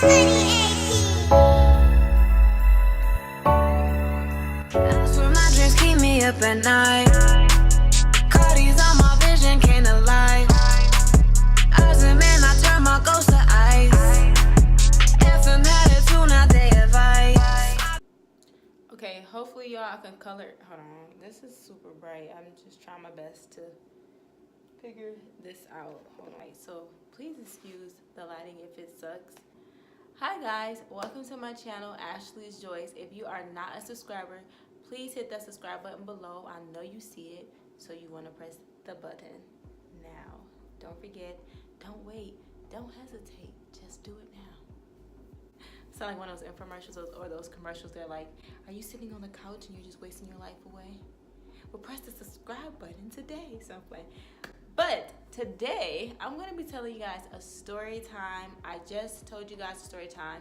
That's where my dreams keep me up at night. Cardi's on my vision, can't lie. As a man, I turn my ghost to ice. If I'm headed to, now they advise. Okay, hopefully y'all can color. Hold on, this is super bright. I'm just trying my best to figure this out. Hold on. So please excuse the lighting if it sucks. Hi guys, welcome to my channel, Ashley's Joyce. If you are not a subscriber, please hit that subscribe button below. I know you see it, so you want to press the button now. Don't forget, don't wait, don't hesitate, just do it now. Sound like one of those infomercials or those commercials that are like, are you sitting on the couch and you're just wasting your life away? Well, press the subscribe button today. Something. But today, I'm going to be telling you guys a story time. I just told you guys a story time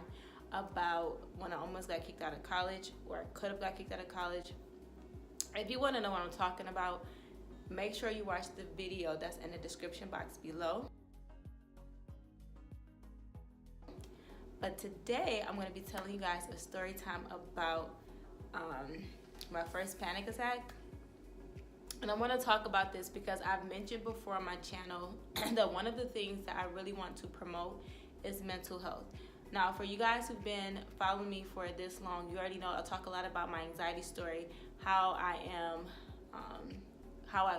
about when I almost got kicked out of college, or I could have got kicked out of college. If you want to know what I'm talking about, make sure you watch the video that's in the description box below. But today, I'm going to be telling you guys a story time about my first panic attack. And I want to talk about this because I've mentioned before on my channel that one of the things that I really want to promote is mental health. Now, for you guys who've been following me for this long, you already know I talk a lot about my anxiety story, how I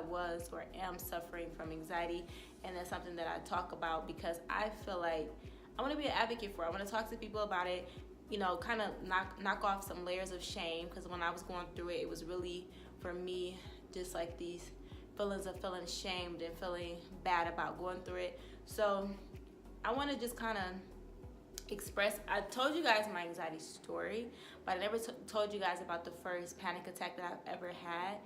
was or am suffering from anxiety, and that's something that I talk about because I feel like I want to be an advocate for it. I want to talk to people about it, you know, kind of knock off some layers of shame, because when I was going through it, it was really, for me, just like these feelings of feeling shamed and feeling bad about going through it. So I want to just kind of express, I told you guys my anxiety story, but I never told you guys about the first panic attack that I've ever had.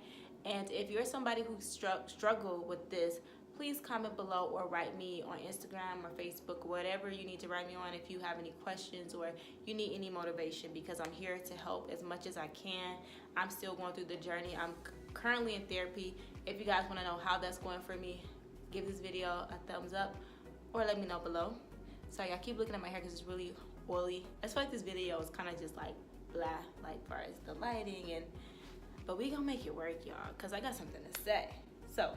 And if you're somebody who struggled with this, please comment below or write me on Instagram or Facebook, whatever you need to write me on if you have any questions or you need any motivation, because I'm here to help as much as I can. I'm still going through the journey. I'm currently in therapy. If you guys want to know how that's going for me, give this video a thumbs up or let me know below. Sorry, I keep looking at my hair because it's really oily. I feel like this video is kind of just like blah, like far as the lighting, but we gonna make it work, y'all, because I got something to say. So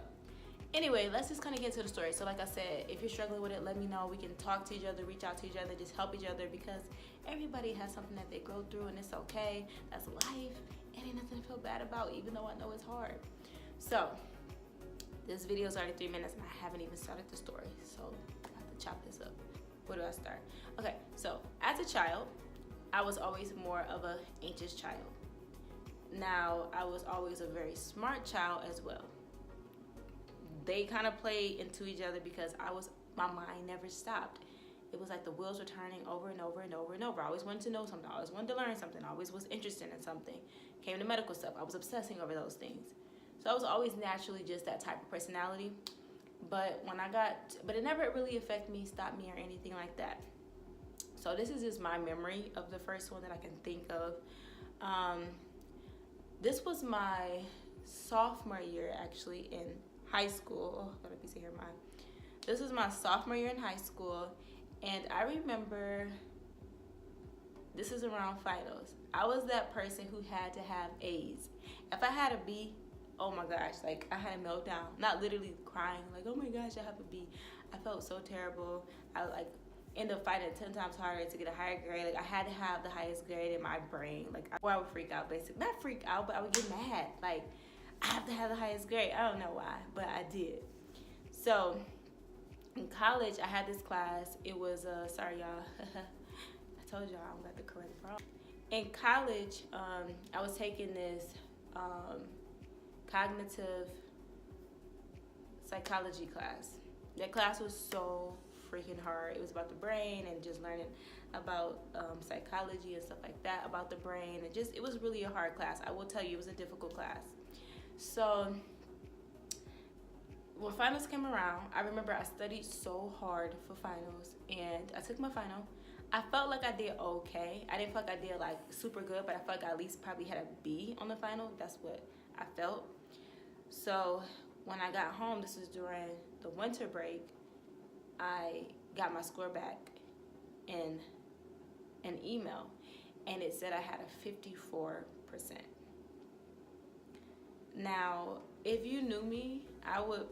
anyway, let's just kind of get to the story. So like I said, if you're struggling with it, let me know. We can talk to each other, reach out to each other, just help each other, because everybody has something that they go through, and it's okay. That's life. It ain't nothing to feel bad about, even though I know it's hard. So this video is already 3 minutes and I haven't even started the story, so I have to chop this up. Where do I start? Okay, so as a child, I was always more of an anxious child. Now, I was always a very smart child as well. They kind of played into each other because my mind never stopped. It was like the wheels were turning over and over and over and over. I always wanted to know something. I always wanted to learn something. I always was interested in something. Came to medical stuff, I was obsessing over those things. So I was always naturally just that type of personality. But it never really affected me, stopped me, or anything like that. So this is just my memory of the first one that I can think of. This was my sophomore year, actually, in high school. Oh, got a piece of hair, mine. This was my sophomore year in high school, and I remember this is around finals. I was that person who had to have A's. If I had a B, oh my gosh, like I had a meltdown. Not literally crying, like, oh my gosh, I have a B. I felt so terrible. I like ended up fighting 10 times harder to get a higher grade. Like I had to have the highest grade in my brain. Like I would freak out, basically. Not freak out, but I would get mad. Like I have to have the highest grade. I don't know why, but I did. So in college, I had this class. It was, sorry y'all. I told y'all I got the correct prompt. In college, I was taking this cognitive psychology class. That class was so freaking hard. It was about the brain and just learning about psychology and stuff like that, about the brain. And just, it was really a hard class. I will tell you, it was a difficult class. So when finals came around, I remember I studied so hard for finals, and I took my final. I felt like I did okay. I didn't feel like I did like super good, but I felt like I at least probably had a B on the final. That's what I felt. So when I got home, this was during the winter break, I got my score back in an email, and it said I had a 54%. Now, if you knew me, I would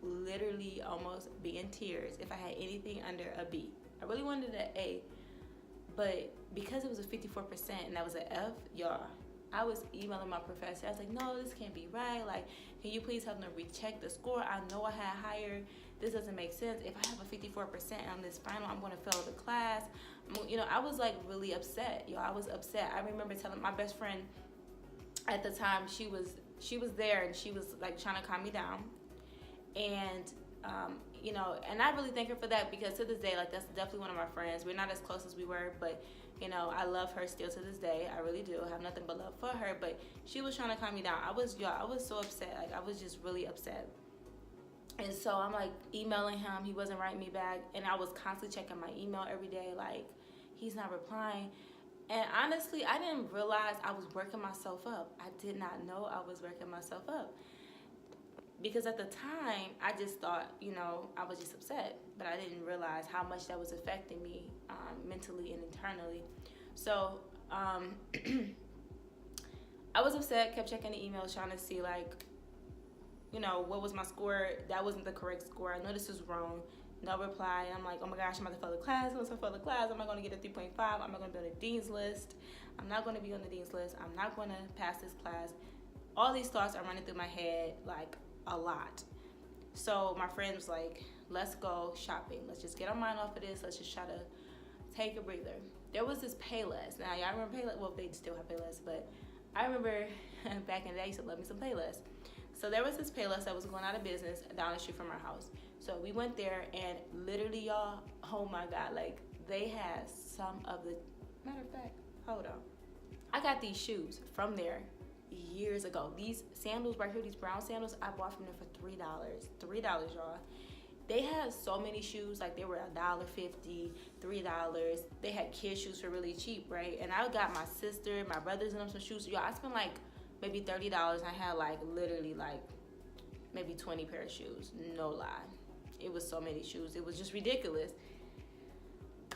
literally almost be in tears if I had anything under a B. I really wanted an A, but because it was a 54% and that was an F, y'all, I was emailing my professor. I was like, no, this can't be right. Like, can you please help them recheck the score? I know I had higher. This doesn't make sense. If I have a 54% on this final, I'm going to fail the class. You know, I was like really upset. Y'all, I was upset. I remember telling my best friend at the time, she was there and she was like trying to calm me down. And you know, and I really thank her for that, because to this day, like, that's definitely one of my friends. We're not as close as we were, but you know, I love her still to this day. I really do. I have nothing but love for her. But she was trying to calm me down. I was so upset. Like, I was just really upset. And so I'm like emailing him. He wasn't writing me back, and I was constantly checking my email every day. Like, he's not replying. And honestly, I didn't realize I was working myself up. I did not know I was working myself up. Because at the time, I just thought, you know, I was just upset. But I didn't realize how much that was affecting me mentally and internally. So I was upset, kept checking the emails, trying to see, like, you know, what was my score? That wasn't the correct score. I know this is wrong. No reply. And I'm like, oh my gosh, I'm about to fail the class. Once I fail the class, I'm not going to get a 3.5. I'm not going to be on the dean's list. I'm not going to be on the dean's list. I'm not going to pass this class. All these thoughts are running through my head, like, a lot. So my friend was like, let's go shopping. Let's just get our mind off of this. Let's just try to take a breather. There was this Payless. Now, y'all remember Payless? Well, they still have Payless, but I remember back in the day, I used to love me some Payless. So there was this Payless that was going out of business down the street from our house. So we went there, and literally, y'all, oh my God, like, they had some of the, matter of fact, hold on. I got these shoes from there years ago. These sandals right here, these brown sandals, I bought from them for $3. $3, y'all. They had so many shoes, like they were $1.50, $3. They had kids shoes for really cheap, right? And I got my sister, my brothers, and them some shoes. Y'all, I spent like maybe $30. I had like literally like maybe 20 pair of shoes. No lie. It was so many shoes. It was just ridiculous.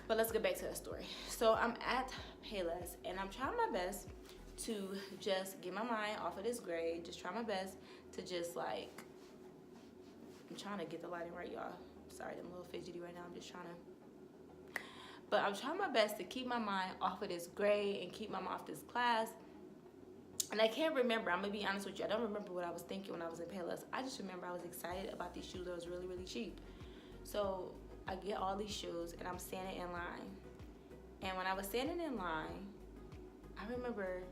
But let's get back to the story. So I'm at Payless, and I'm trying my best to just get my mind off of this grade. Just try my best to just like, I'm trying to get the lighting right, y'all. Sorry, I'm a little fidgety right now. I'm just trying to. But I'm trying my best to keep my mind off of this grade and keep my mind off this class. And I can't remember. I'm going to be honest with you. I don't remember what I was thinking when I was in Payless. I just remember I was excited about these shoes that was really, really cheap. So I get all these shoes, and I'm standing in line. And when I was standing in line, I remember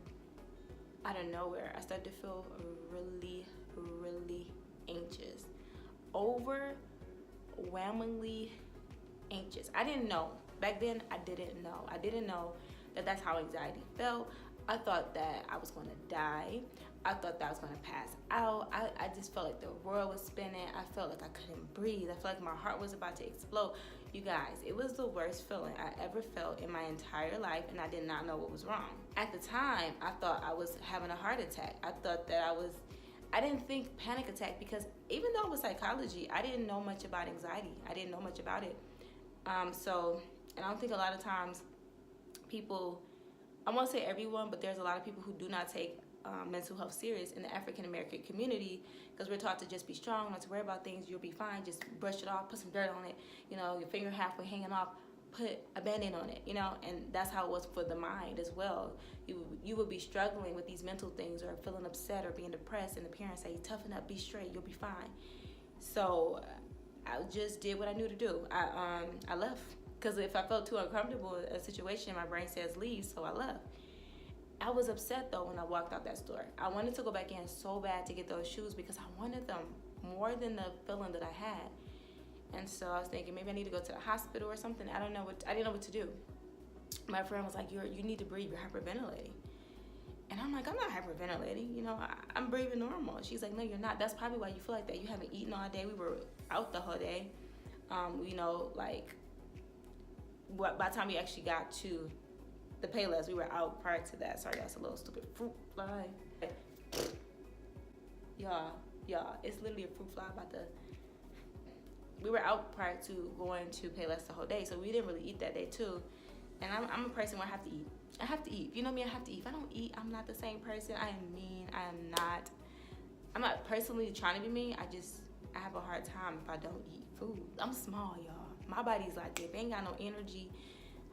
out of nowhere, I started to feel really, really anxious. Overwhelmingly anxious. I didn't know. Back then, I didn't know. I didn't know that that's how anxiety felt. I thought that I was going to die. I thought that I was going to pass out. I just felt like the world was spinning. I felt like I couldn't breathe. I felt like my heart was about to explode. You guys, it was the worst feeling I ever felt in my entire life, and I did not know what was wrong. At the time, I thought I was having a heart attack. I thought that I didn't think panic attack, because even though it was psychology, I didn't know much about anxiety. I didn't know much about it. And I don't think a lot of times people, I won't say everyone, but there's a lot of people who do not take mental health serious in the African American community, because we're taught to just be strong, not to worry about things, you'll be fine, just brush it off, put some dirt on it, you know, your finger halfway hanging off, put a band-aid on it, you know. And that's how it was for the mind as well. You would be struggling with these mental things, or feeling upset, or being depressed, and the parents say, toughen up, be straight, you'll be fine. So I just did what I knew to do. I left, because if I felt too uncomfortable in a situation, my brain says leave, so I left. I was upset though when I walked out that store. I wanted to go back in so bad to get those shoes, because I wanted them more than the feeling that I had. And so I was thinking, maybe I need to go to the hospital or something. I didn't know what to do. My friend was like, you need to breathe, you're hyperventilating. And I'm like, I'm not hyperventilating, you know, I'm breathing normal. She's like, no, you're not. That's probably why you feel like that. You haven't eaten all day. We were out the whole day. You know, like, by the time we actually got to the Payless, we were out prior to that. Sorry, that's a little stupid fruit fly. Y'all, it's literally a fruit fly we were out prior to going to Payless the whole day, so we didn't really eat that day too. And I'm a person where I have to eat. I have to eat. You know me, I have to eat. If I don't eat, I'm not the same person. I am mean. I'm not personally trying to be mean. I have a hard time if I don't eat food. I'm small, y'all. My body's like, if I ain't got no energy,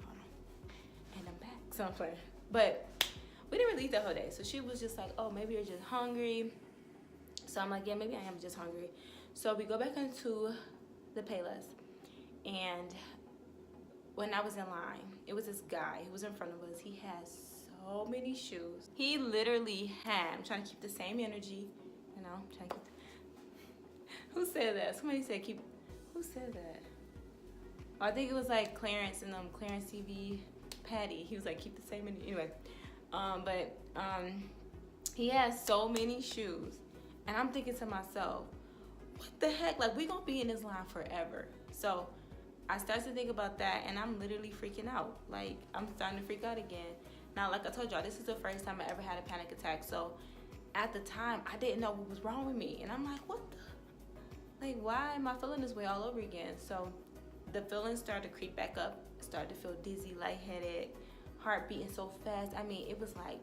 hold on, and I'm back. So I'm playing. But we didn't really eat the whole day. So she was just like, oh, maybe you're just hungry. So I'm like, yeah, maybe I am just hungry. So we go back into the Payless. And when I was in line, it was this guy who was in front of us. He had so many shoes. He literally had, I'm trying to keep the same energy, you know, I'm trying to keep who said that? Somebody said who said that? Oh, I think it was like Clarence and Clarence TV Patty. He was like, keep the same energy. Anyway, he has so many shoes. And I'm thinking to myself, what the heck? Like, we gonna be in this line forever. So I started to think about that, and I'm literally freaking out. Like, I'm starting to freak out again. Now, like I told y'all, this is the first time I ever had a panic attack. So at the time, I didn't know what was wrong with me. And I'm like, what the? Like, why am I feeling this way all over again? So the feelings started to creep back up. Started to feel dizzy, lightheaded, heart beating so fast. I mean, it was like,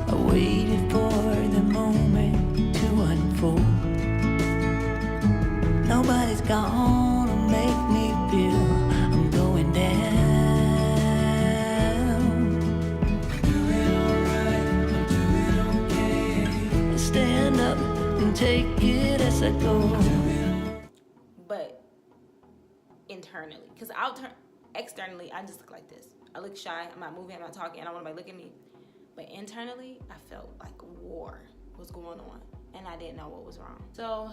I waited for the moment to unfold. Nobody's gonna make me feel I'm going down. I'm doing alright, I'm doing okay. I stand up and take it as I go. but internally, because externally, I just look like this. I look shy, I'm not moving, I'm not talking, I don't want anybody to look at me. But internally, I felt like war was going on, and I didn't know what was wrong. So,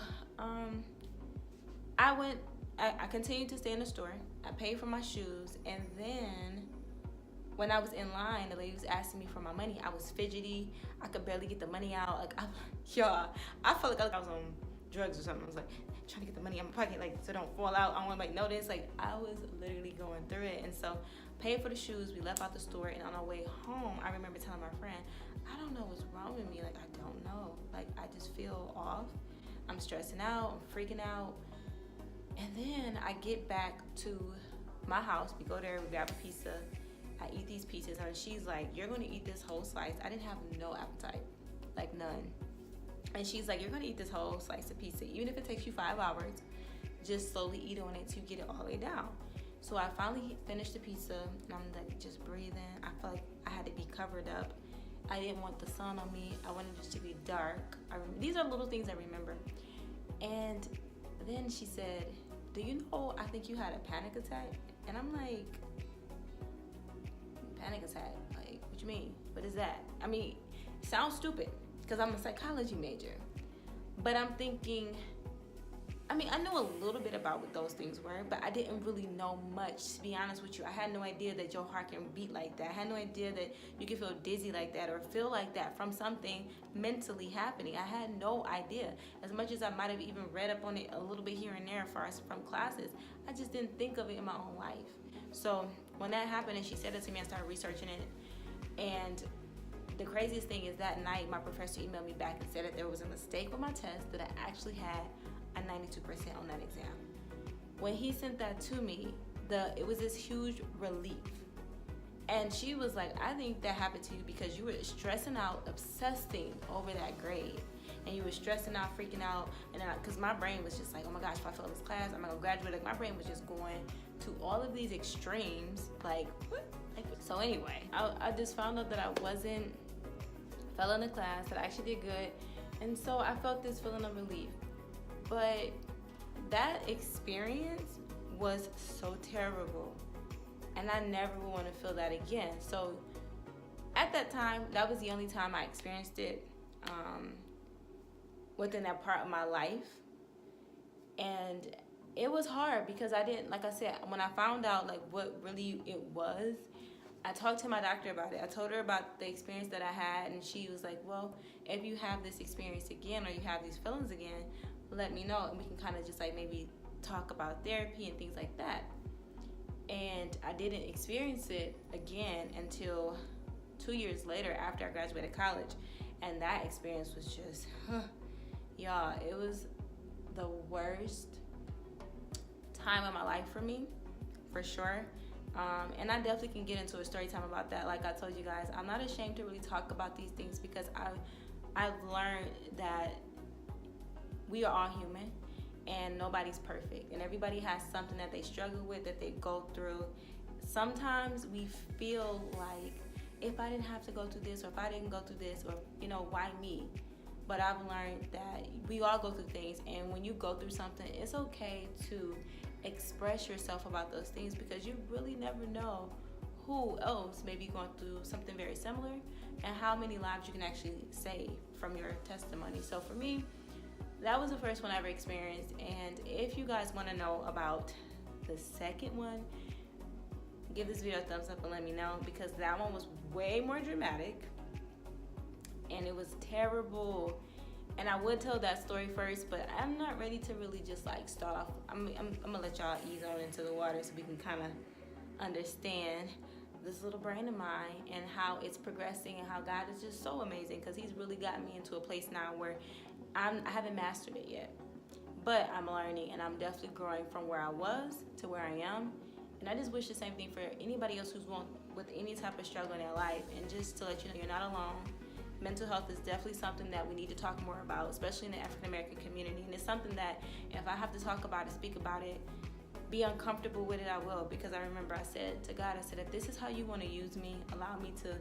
I continued to stay in the store. I paid for my shoes, and then when I was in line, the lady was asking me for my money. I was fidgety. I could barely get the money out. Like, I felt like I was on drugs or something. I was like trying to get the money in my pocket, like, so don't fall out. I don't want to notice. Like, I was literally going through it. And so, paid for the shoes. We left out the store, and on our way home, I remember telling my friend, I don't know what's wrong with me. Like, I don't know. Like, I just feel off. I'm stressing out. I'm freaking out. And then I get back to my house. We go there. We grab a pizza. I eat these pizzas, and she's like, you're going to eat this whole slice. I didn't have no appetite, like none. And she's like, you're going to eat this whole slice of pizza. Even if it takes you 5 hours, just slowly eat on it to get it all the way down. So I finally finished the pizza, and I'm like just breathing. I felt like I had to be covered up. I didn't want the sun on me. I wanted it to be dark. These are little things I remember. And then she said, do you know, I think you had a panic attack? And I'm like, panic attack? Like, what you mean? What is that? I mean, it sounds stupid because I'm a psychology major. But I'm thinking, I mean, I knew a little bit about what those things were, but I didn't really know much, to be honest with you. I had no idea that your heart can beat like that. I had no idea that you can feel dizzy like that or feel like that from something mentally happening. I had no idea. As much as I might have even read up on it a little bit here and there as far as from classes, I just didn't think of it in my own life. So when that happened and she said it to me, I started researching it. And the craziest thing is that night, my professor emailed me back and said that there was a mistake with my test, that I actually had a 92% on that exam. When he sent that to me, it was this huge relief. And she was like, I think that happened to you because you were stressing out, obsessing over that grade. And you were stressing out, freaking out. And then, because my brain was just like, oh my gosh, if I fail this class, I'm not gonna graduate. Like, my brain was just going to all of these extremes. Like, what? So anyway, I just found out that I fell in the class, that I actually did good. And so I felt this feeling of relief. But that experience was so terrible, and I never would want to feel that again. So at that time, that was the only time I experienced it within that part of my life. And it was hard because I didn't, like I said, when I found out like what really it was, I talked to my doctor about it. I told her about the experience that I had, and she was like, well, if you have this experience again or you have these feelings again, let me know, and we can kind of just like maybe talk about therapy and things like that. And I didn't experience it again until 2 years later after I graduated college. And that experience was just, y'all, it was the worst time of my life for me. for sure. And I definitely can get into a story time about that. Like I told you guys, I'm not ashamed to really talk about these things because I've learned that we are all human and nobody's perfect, and everybody has something that they struggle with, that they go through. Sometimes we feel like, if I didn't have to go through this, or if I didn't go through this, or why me? But I've learned that we all go through things, and when you go through something, it's okay to express yourself about those things, because you really never know who else may be going through something very similar, and how many lives you can actually save from your testimony. So for me, that was the first one I ever experienced. And if you guys want to know about the second one, give this video a thumbs up and let me know, because that one was way more dramatic and it was terrible. And I would tell that story first, but I'm not ready to really just like start off. I'm gonna let y'all ease on into the water so we can kind of understand this little brain of mine and how it's progressing, and how God is just so amazing, because he's really gotten me into a place now where I haven't mastered it yet, but I'm learning, and I'm definitely growing from where I was to where I am. And I just wish the same thing for anybody else who's going with any type of struggle in their life. And just to let you know, you're not alone. Mental health is definitely something that we need to talk more about, especially in the African American community. And it's something that if I have to talk about it, speak about it, be uncomfortable with it, I will. Because I remember I said to God, I said, if this is how you want to use me, allow me to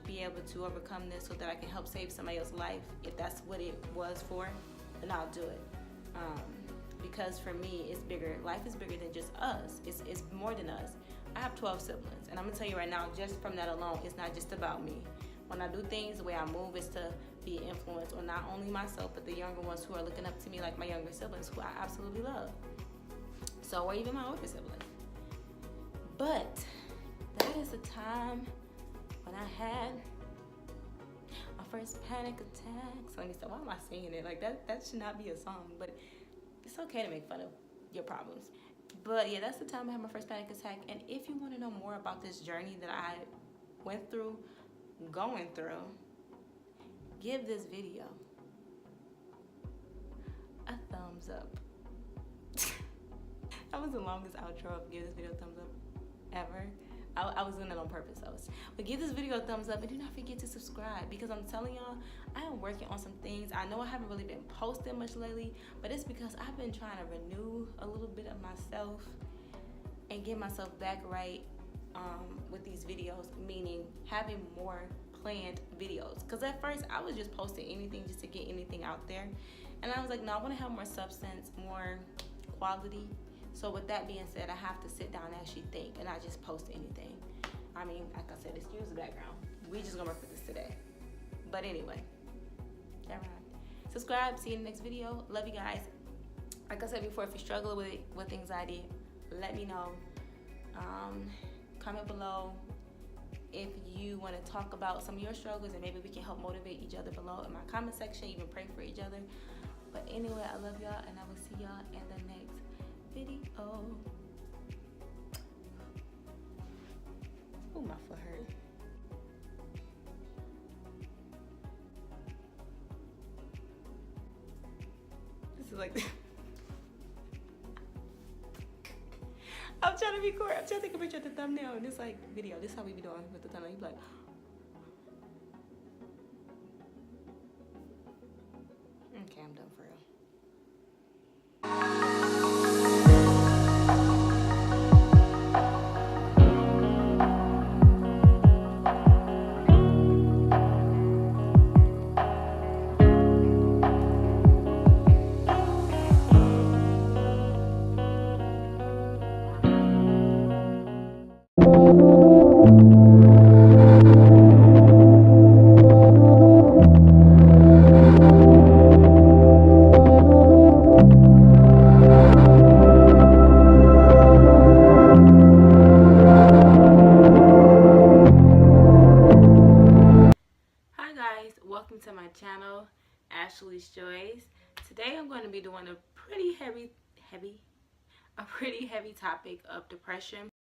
be able to overcome this so that I can help save somebody else's life. If that's what it was for, then I'll do it. Because for me, it's bigger. Life is bigger than just us. It's more than us. I have 12 siblings, and I'm gonna tell you right now, just from that alone, it's not just about me. When I do things, the way I move is to be an influence on not only myself, but the younger ones who are looking up to me, like my younger siblings, who I absolutely love. So, or even my older siblings. But that is the time when I had my first panic attack. So let me stop. Why am I saying it? Like that should not be a song, but it's okay to make fun of your problems. But yeah, that's the time I had my first panic attack. And if you want to know more about this journey that I went through, going through, give this video a thumbs up. That was the longest outro of give this video a thumbs up ever. I was doing it on purpose. But give this video a thumbs up, and do not forget to subscribe, because I'm telling y'all, I am working on some things. I know I haven't really been posting much lately, but it's because I've been trying to renew a little bit of myself and get myself back right with these videos, meaning having more planned videos. Because at first I was just posting anything just to get anything out there, and I was like, no, I want to have more substance, more quality. So with that being said, I have to sit down and actually think and not just post anything. I mean, like I said, excuse the background. We just gonna work with this today. But anyway, never mind. Subscribe, see you in the next video. Love you guys. Like I said before, if you struggle with anxiety, let me know. Comment below if you want to talk about some of your struggles, and maybe we can help motivate each other below in my comment section, even pray for each other. But anyway, I love y'all, and I will see y'all in the next video. Oh, my foot hurt. This is like I'm trying to be cool. I'm trying to take a picture of the thumbnail, and it's like video. This is how we be doing with the thumbnail. You be like, okay, I'm done for real. Welcome to my channel, Ashley's Joys. Today I'm going to be doing a pretty heavy topic of depression.